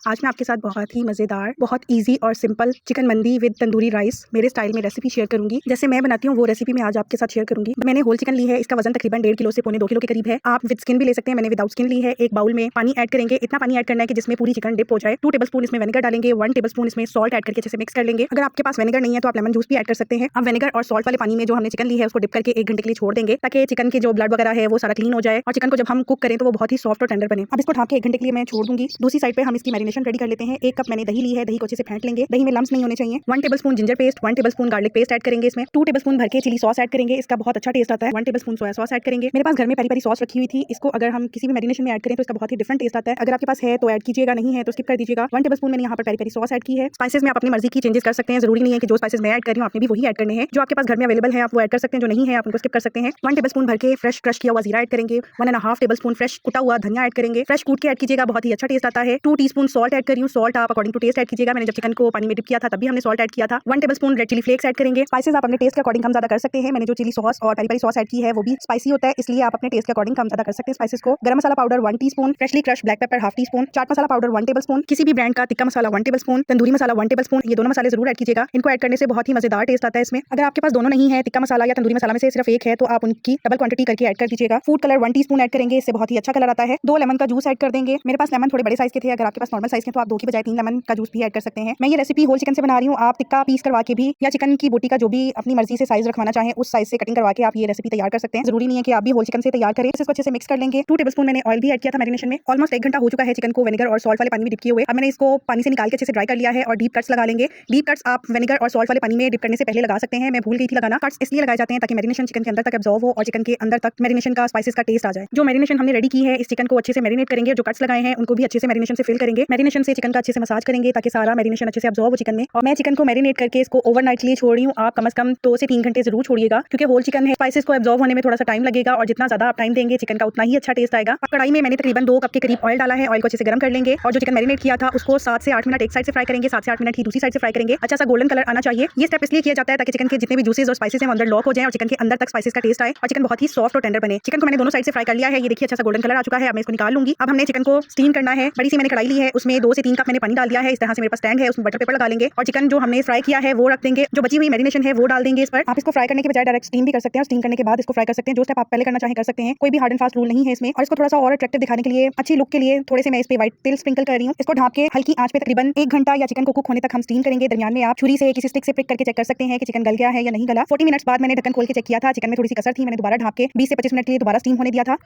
आज मैं आपके साथ बहुत ही मज़ेदार, बहुत इजी और सिंपल चिकन मंदी विद तंदूरी राइस मेरे स्टाइल में रेसिपी शेयर करूंगी। जैसे मैं बनाती हूँ वो रेसिपी मैं आज आपके साथ शेयर करूंगी। मैंने होल चिकन ली है, इसका वजन तकरीबन 1.5 किलो से 1.25 किलो के करीब है। आप विद स्किन भी ले सकते हैं, मैंने विदाउट स्किन ली है। एक बाउल में पानी ऐड करेंगे, इतना पानी ऐड करना है कि जिसमें पूरी चिकन डिप हो जाए। 2 टेबलस्पून इसमें विनेगर डालेंगे, 1 टेबलस्पून इसमें सॉल्ट ऐड करके अच्छे से मिक्स कर लेंगे। अगर आपके पास विनेगर नहीं है तो आप लेमन जूस भी ऐड कर सकते हैं। अब विनेगर और सॉल्ट वाले पानी में जो हमने चिकन ली है उसको डिप करके 1 घंटे के लिए छोड़ देंगे ताकि चिकन के जो ब्लड वगैरह है वो सारा क्लीन हो जाए और चिकन को जब हम कुक करें तो वो बहुत ही सॉफ्ट और टेंडर बने। अब इसको ढक के 1 घंटे के लिए मैं छोड़ दूंगी। दूसरी साइड पे हम इसकी मैरिनेशन रेडी कर लेते हैं। 1 कप मैंने दही ली है, दही को अच्छे से फेंट लेंगे। दही में लम्स नहीं होने चाहिए। 1 tablespoon ginger paste, 1 tablespoon garlic paste add करेंगे। इसमें 2 टेबलस्पून भर के चिली सॉस ऐड करेंगे, इसका बहुत अच्छा टेस्ट आता है। 1 टेबलस्पून सोया सॉस ऐड करेंगे। मेरे पास घर में पेरी पेरी सॉस रखी हुई थी, इसको अगर हम किसी भी मैरिनेशन में ऐड करें तो इसका बहुत ही डिफरेंट टेस्ट आता है। अगर आपके पास है तो ऐड कीजिएगा, नहीं है तो स्किप कर दीजिएगा। 1 टेबलस्पून मैंने यहाँ पर पेरी पेरी सॉस ऐड की है। स्पाइसेस में आप अपनी मर्जी की चेंजेस कर सकते हैं, जरूरी नहीं है कि जो स्पाइसेस मैं ऐड कर रही हूँ आपने भी वही ऐड करने हैं। जो आपके पास घर में अवेलेबल है आप वो ऐड कर सकते हैं, जो नहीं है आप उनको स्किप कर सकते हैं। 1 टेबलस्पून भर के फ्रेश क्रश किया हुआ जीरा ऐड करेंगे। 1.5 टेबलस्पून फ्रेश कुटा हुआ धनिया ऐड करेंगे। फ्रेश कूट के ऐड कीजिएगा, बहुत ही अच्छा टेस्ट आता है। 2 टीस्पून सॉल्ट ऐड कर रही हूँ, सॉल्ट आप अकॉर्डिंग टू टेस्ट ऐड कीजिएगा। मैंने जब चिकन को पानी में डिप किया था तभी हमने सॉल्ट ऐड किया था। 1 tablespoon red chilli flakes add करेंगे। स्पाइसेस आप अपने टेस्ट के अकॉर्डिंग कम ज्यादा कर सकते हैं। मैंने जो चिली सॉस और पेरी पेरी सॉस ऐड की है वो भी स्पाइसी होता है, इसलिए आप अपने टेस्ट के अकॉर्डिंग कम ज्यादा कर सकते हैं स्पाइसेस को। Garam masala powder 1 teaspoon, freshly crush black pepper half teaspoon, chaat masala powder 1 tablespoon, किसी भी ब्रांड का टिक्का मसाला 1 टेबलस्पून, तंदूरी मसाला 1 टेबलस्पून, ये दोनों मसाले जरूर ऐड कीजिएगा। इनको ऐड करने से बहुत ही मजेदार टेस्ट आता है इसमें। अगर आपके पास दोनों नहीं है, टिक्का मसाला या तंदूरी मसाला में से सिर्फ एक है, तो आप उनकी डबल क्वांटिटी करके ऐड कर दीजिएगा। फूड कलर 1 टीस्पून ऐड करेंगे, इससे बहुत ही अच्छा कलर आता है। 2 लेमन का जूस ऐड कर देंगे। मेरे पास लेमन थोड़े बड़े साइज के थे, अगर आपके पास नॉर्मल साइज के तो आप 2 की बजाय 3 लेमन का जूस भी ऐड कर सकते हैं। मैं ये रेसिपी होल चिकन से बना रही हूँ, आप टिक्का पीस करवा के भी या चिकन की बोटी का जो भी अपनी मर्जी से साइज रखवाना चाहें उस साइज से कटिंग करवा के आप ये रेसिपी तैयार कर सकते हैं। जरूरी नहीं है कि आप भी होल चिकन से तैयार करें। इसको अच्छे से मिक्स कर लेंगे। 2 टेबलस्पून मैंने ऑयल भी ऐड किया था मैरिनेशन में। ऑलमोस्ट 1 घंटा हो चुका है चिकन को विनेगर और सॉल्ट वाले पानी में डिप किए हुए। अब मैंने इसको पानी से निकाल के अच्छे से ड्राई कर लिया है और डीप कट्स लगा लेंगे। डीप कट्स आप विनेगर और सॉल्ट वाले पानी में डिप करने से पहले लगा सकते हैं, मैं भूल गई थी लगाना। कट्स इसलिए लगाए जाते हैं ताकि मैरिनेशन चिकन के अंदर तक एब्जॉर्ब हो और चिकन के अंदर तक मैरिनेशन का स्पाइसेस का टेस्ट आ जाए। जो मैरिनेशन हमने रेडी की है इस चिकन को अच्छे से मैरिनेट करेंगे। जो कट्स लगाए हैं उनको भी अच्छे से मैरिनेशन से फिल करेंगे। मैरिनेशन से चिकन का अच्छे से मसाज करेंगे ताकि सारा मैरिनेशन अच्छे से एब्जॉर्ब हो चिकन में। और मैं चिकन को मैरिनेट करके इसको ओवरनाइट के लिए छोड़ रही हूँ। आप कम से कम 2 से 3 घंटे जरूर छोड़िएगा, क्योंकि होल चिकन है, स्पाइसेस को एब्जॉर्ब होने में थोड़ा सा टाइम लगेगा और जितना ज्यादा आप टाइम देंगे चिकन का उतना ही अच्छा टेस्ट आएगा। कढ़ाई में मैंने तकरीबन 2 कप के करीब ऑयल डाला है। ऑयल को अच्छे से गर्म कर लेंगे और जो चिकन मैरिनेट किया था उसको 7 से 8 मिनट एक साइड से फ्राई करेंगे, 7 से 8 मिनट ही दूसरी साइड से फ्राई करेंगे। अच्छा सा गोल्डन कलर आना चाहिए। ये स्टेप इसलिए किया जाता है ताकि चिकन के जितने भी जूसेस और स्पाइसेस हैं वो अंदर लॉक हो जाए और चिकन के अंदर तक स्पाइसेस का टेस्ट आए और चिकन बहुत ही सॉफ्ट और टेंडर बने। चिकन को मैंने दोनों साइड से फ्राई कर लिया है, ये देखिए अच्छा सा गोल्डन कलर आ चुका है। अब मैं इसको निकाल लूंगी। अब हमने चिकन को स्टीम करना है। बड़ी सी मैंने कढ़ाई ली है, उसमें 2 से 3 कप मैंने पानी डाल दिया है। इस तरह से मेरे पास स्टैंड है, उसमें बटर पेपर लगा लेंगे और चिकन जो हमने फ्राई किया है वो रख देंगे। जो बची हुई मैरिनेशन है वो डाल देंगे इस पर। आप इसको फ्राई करने के बजाय डायरेक्ट स्टीम भी कर सकते हैं, स्टीम करने के बाद इसको फ्राई कर सकते हैं। जो स्टेप आप पहले करना चाहें कर सकते हैं, कोई भी हार्ड एंड फास्ट रूल नहीं है इसमें। और इसको थोड़ा सा और अट्रैक्टिव दिखाने के लिए, अच्छी लुक के लिए थोड़े से मैं इस पे व्हाइट तिल स्प्रिंकल कर रही हूँ। इसको ढक के हल्की आंच पे तकरीबन 1 घंटा या चिकन को कुक होने तक हम स्टीम करेंगे। दरमियान में आप छुरी से किसी स्टिक से प्रिक करके चेक कर सकते हैं कि चिकन गल गया है या नहीं गला। 40 मिनट्स बाद मैंने ढक्कन खोल के चेक किया था, चिकन में थोड़ी सी कसर थी, मैंने दोबारा ढक के 20 से 25 मिनट के लिए दोबारा स्टीम होने दिया था।